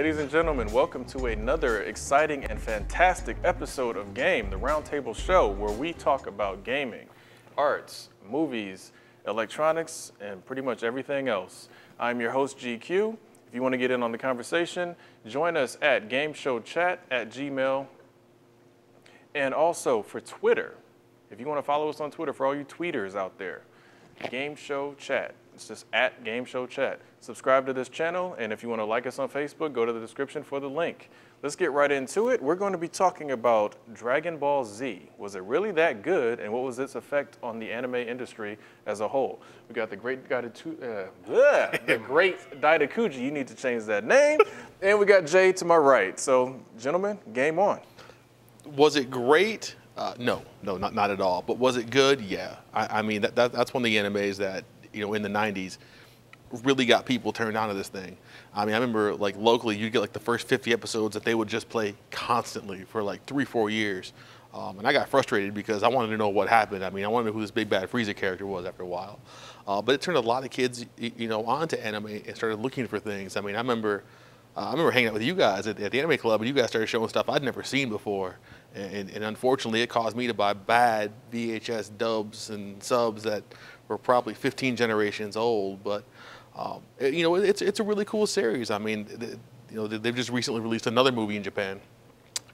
Ladies and gentlemen, welcome to another exciting and fantastic episode of Game, the roundtable show where we talk about gaming, arts, movies, electronics, and pretty much everything else. I'm your host, GQ. If you want to get in on the conversation, join us at gameshowchat@gmail. And also for Twitter, if you want to follow us on Twitter, for all you tweeters out there, Game Show Chat. It's just at Game Show Chat. Subscribe to this channel, and if you want to like us on Facebook, go to the description for the link. Let's get right into it. We're going to be talking about Dragon Ball Z. Was it really that good, and what was its effect on the anime industry as a whole? We got the great Daidakuji. You need to change that name. And we got Jay to my right. So, gentlemen, game on. Was it great? No, not at all. But was it good? Yeah. I mean, that's one of the animes that, in the 90s really got people turned on to this thing. I mean, I remember, like, locally, you'd get, like, the first 50 episodes that they would just play constantly for, like, 3-4 years. And I got frustrated because I wanted to know what happened. I mean, I wanted to know who this Big Bad Frieza character was after a while. But it turned a lot of kids, onto anime and started looking for things. I mean, I remember hanging out with you guys at the anime club, and you guys started showing stuff I'd never seen before. And unfortunately, it caused me to buy bad VHS dubs and subs that were probably 15 generations old. But it's a really cool series. I mean, they've just recently released another movie in Japan,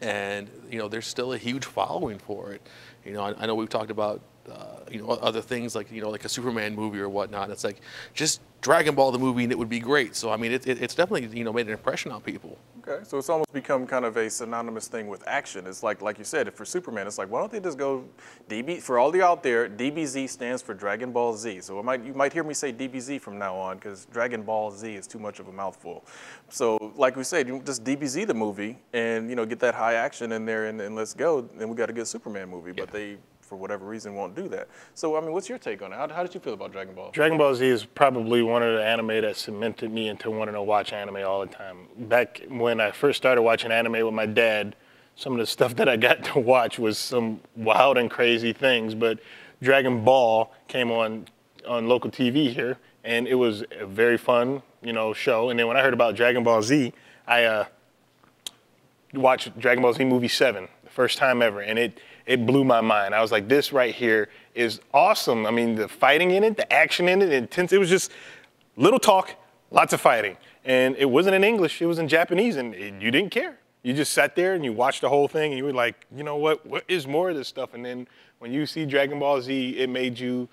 and there's still a huge following for it. I know we've talked about other things like like a Superman movie or whatnot. It's like just Dragon Ball the movie and it would be great. So I mean, it's definitely made an impression on people. Okay, so it's almost become kind of a synonymous thing with action. It's like you said, if for Superman, it's like, why don't they just go DB? For all the out there, DBZ stands for Dragon Ball Z. So you might hear me say DBZ from now on because Dragon Ball Z is too much of a mouthful. So like we said, just DBZ the movie and get that high action in there and let's go. And we got a good Superman movie, but they, for whatever reason, won't do that. So, I mean, what's your take on it? How did you feel about Dragon Ball? Dragon Ball Z is probably one of the anime that cemented me into wanting to watch anime all the time. Back when I first started watching anime with my dad, some of the stuff that I got to watch was some wild and crazy things, but Dragon Ball came on local TV here, and it was a very fun, show. And then when I heard about Dragon Ball Z, I watched Dragon Ball Z movie 7, the first time ever, and it blew my mind. I was like, this right here is awesome. I mean, the fighting in it, the action in it, intense. It was just little talk, lots of fighting. And it wasn't in English, it was in Japanese, and you didn't care. You just sat there and you watched the whole thing, and you were like, you know what is more of this stuff? And then when you see Dragon Ball Z, it made you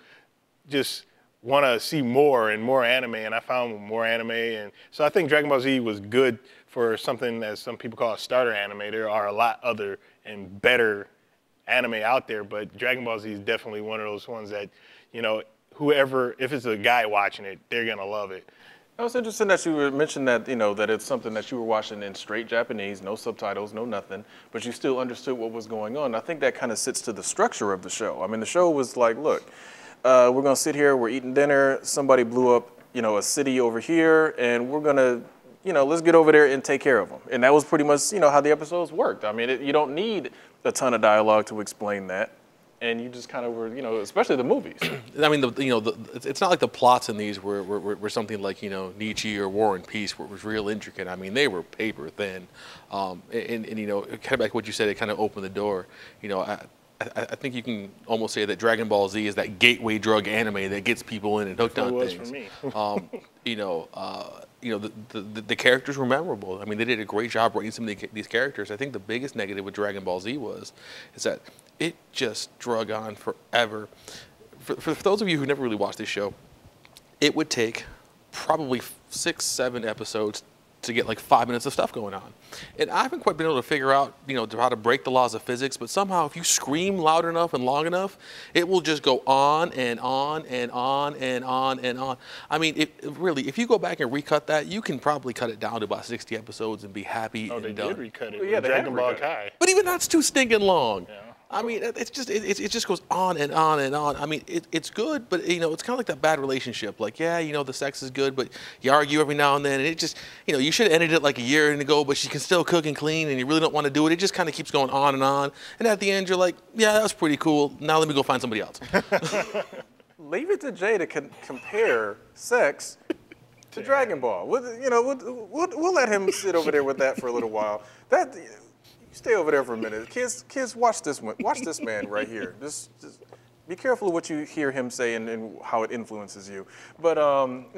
just want to see more and more anime, and I found more anime. And so I think Dragon Ball Z was good for something that some people call a starter anime. There are a lot other and better anime out there, but Dragon Ball Z is definitely one of those ones that, whoever, if it's a guy watching it, they're gonna love it. It was interesting that you mentioned that, that it's something that you were watching in straight Japanese, no subtitles, no nothing, but you still understood what was going on. I think that kind of sits to the structure of the show. I mean, the show was like, look, we're gonna sit here, we're eating dinner, somebody blew up, a city over here, and we're gonna, let's get over there and take care of them. And that was pretty much, how the episodes worked. I mean, you don't need a ton of dialogue to explain that, and you just kind of were, especially the movies. I mean, it's not like the plots in these were something like Nietzsche or War and Peace, where it was real intricate. I mean, they were paper thin, and kind of like what you said, it kind of opened the door. I think you can almost say that Dragon Ball Z is that gateway drug anime that gets people in and hooked on things. For me. The characters were memorable. I mean, they did a great job writing some of these characters. I think the biggest negative with Dragon Ball Z is that it just drug on forever. For those of you who never really watched this show, it would take probably 6-7 episodes to get like 5 minutes of stuff going on. And I haven't quite been able to figure out, how to break the laws of physics, but somehow if you scream loud enough and long enough, it will just go on and on and on and on and on. I mean, really, if you go back and recut that, you can probably cut it down to about 60 episodes and be happy and done. Oh, they did recut it. Yeah, Dragon Ball Kai. But even that's too stinking long. Yeah. I mean, it just goes on and on and on. I mean, it's good, but it's kind of like that bad relationship. Like, yeah, the sex is good, but you argue every now and then, and it just, you should have ended it like a year ago, but she can still cook and clean, and you really don't want to do it. It just kind of keeps going on, and at the end, you're like, yeah, that was pretty cool. Now let me go find somebody else. Leave it to Jay to compare sex to Dragon Ball. We'll let him sit over there with that for a little while. You stay over there for a minute. Kids, watch this one. Watch this man right here. Just be careful of what you hear him say and how it influences you. But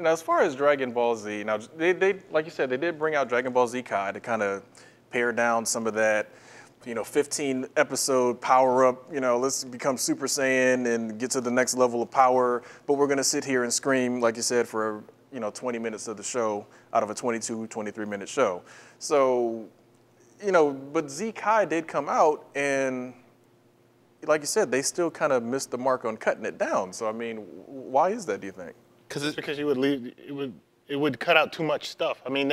as far as Dragon Ball Z, now they like you said, they did bring out Dragon Ball Z Kai to kind of pare down some of that, 15 episode power up, let's become Super Saiyan and get to the next level of power. But we're gonna sit here and scream, like you said, for 20 minutes of the show out of a 22, 23 minute show. So, but Z Kai did come out, and like you said, they still kind of missed the mark on cutting it down. So I mean, why is that, do you think? Because it would cut out too much stuff. I mean,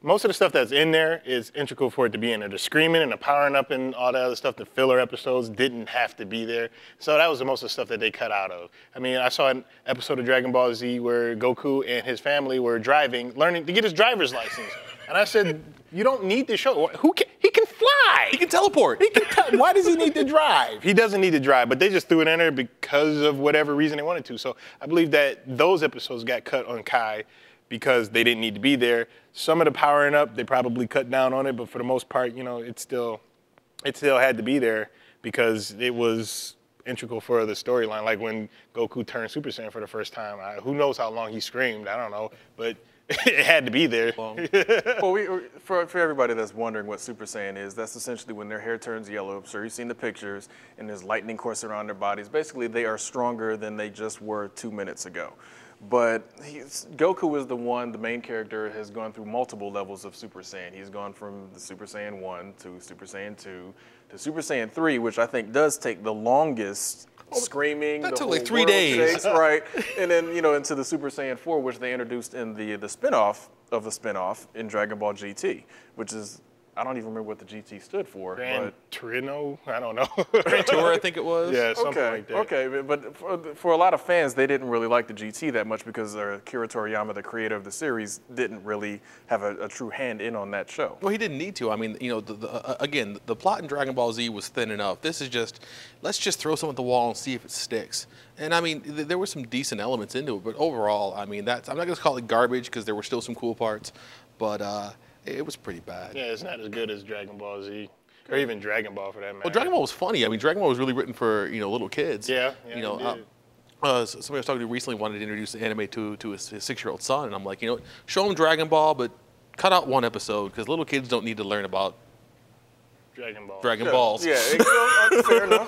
most of the stuff that's in there is integral for it to be in there. The screaming and the powering up and all that other stuff, the filler episodes didn't have to be there. So that was the most of the stuff that they cut out of. I mean, I saw an episode of Dragon Ball Z where Goku and his family were learning to get his driver's license. And I said, you don't need to show. He can fly. He can teleport. Why does he need to drive? He doesn't need to drive, but they just threw it in there because of whatever reason they wanted to. So I believe that those episodes got cut on Kai because they didn't need to be there. Some of the powering up, they probably cut down on it, but for the most part, it still had to be there because it was integral for the storyline. Like when Goku turned Super Saiyan for the first time, who knows how long he screamed, I don't know, but it had to be there. Well, for everybody that's wondering what Super Saiyan is, that's essentially when their hair turns yellow. I'm sure you've seen the pictures, and there's lightning course around their bodies. Basically, they are stronger than they just were 2 minutes ago. But Goku is the main character, has gone through multiple levels of Super Saiyan. He's gone from the Super Saiyan 1 to Super Saiyan 2 to Super Saiyan 3, which I think does take the longest. Screaming, that the took whole like 3 world days, shakes, right? And then into the Super Saiyan 4, which they introduced in the spinoff of the spinoff in Dragon Ball GT, which is, I don't even remember what the GT stood for. Gran Torino? I don't know. Gran Tour, I think it was. Yeah, something like that. Okay, but for a lot of fans, they didn't really like the GT that much because Akira Toriyama, the creator of the series, didn't really have a true hand in on that show. Well, he didn't need to. I mean, again, the plot in Dragon Ball Z was thin enough. This is just, let's just throw something at the wall and see if it sticks. And I mean, there were some decent elements into it, but overall, I mean, I'm not going to call it garbage because there were still some cool parts, but it was pretty bad. Yeah, it's not as good as Dragon Ball Z, or even Dragon Ball for that matter. Well, Dragon Ball was funny. I mean, Dragon Ball was really written for little kids. Yeah. Somebody I was talking to recently wanted to introduce the anime to his 6-year-old son, and I'm like, show him Dragon Ball, but cut out one episode because little kids don't need to learn about Dragon Balls. Yeah,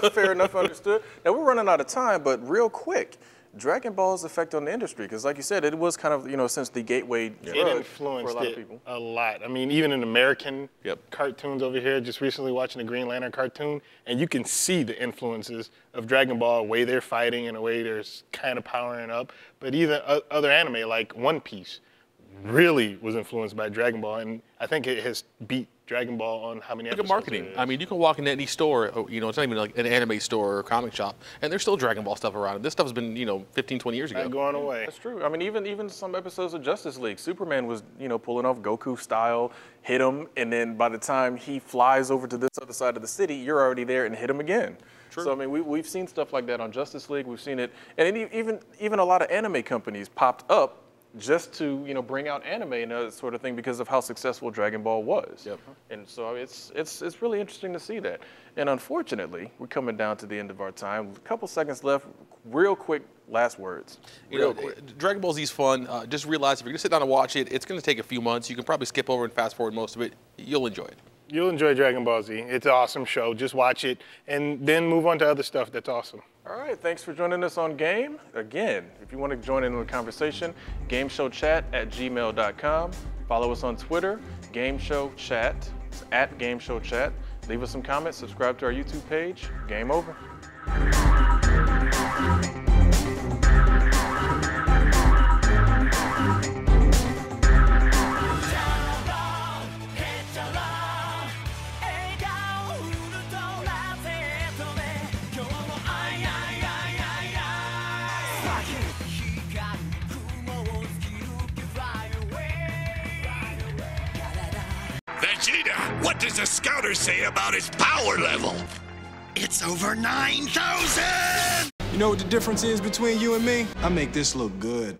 fair enough, understood. Now we're running out of time, but real quick, Dragon Ball's effect on the industry, because like you said, it was kind of, since the gateway drug it influenced for a lot of people. A lot. I mean, even in American cartoons over here, just recently watching the Green Lantern cartoon, and you can see the influences of Dragon Ball, the way they're fighting and the way they're kind of powering up. But even other anime like One Piece really was influenced by Dragon Ball, and I think it has beat Dragon Ball on how many episodes. Look at marketing. I mean, you can walk into any store, it's not even like an anime store or a comic shop, and there's still Dragon Ball stuff around. And this stuff has been, 15, 20 years ago. Not going away. That's true. I mean, even some episodes of Justice League, Superman was, pulling off Goku style, hit him, and then by the time he flies over to this other side of the city, you're already there and hit him again. True. So I mean, we've seen stuff like that on Justice League. We've seen it, and even a lot of anime companies popped up just to bring out anime and that sort of thing because of how successful Dragon Ball was. Yep. And so it's really interesting to see that. And unfortunately, we're coming down to the end of our time. A couple seconds left. Real quick, last words. Dragon Ball Z is fun. Just realize if you're gonna sit down and watch it, it's gonna take a few months. You can probably skip over and fast forward most of it. You'll enjoy it. You'll enjoy Dragon Ball Z. It's an awesome show. Just watch it and then move on to other stuff that's awesome. All right, thanks for joining us on Game. Again, if you want to join in the conversation, gameshowchat@gmail.com. Follow us on Twitter, gameshowchat, it's @gameshowchat. Leave us some comments, subscribe to our YouTube page. Game over. Vegeta, what does the scouter say about his power level? It's over 9,000! You know what the difference is between you and me? I make this look good.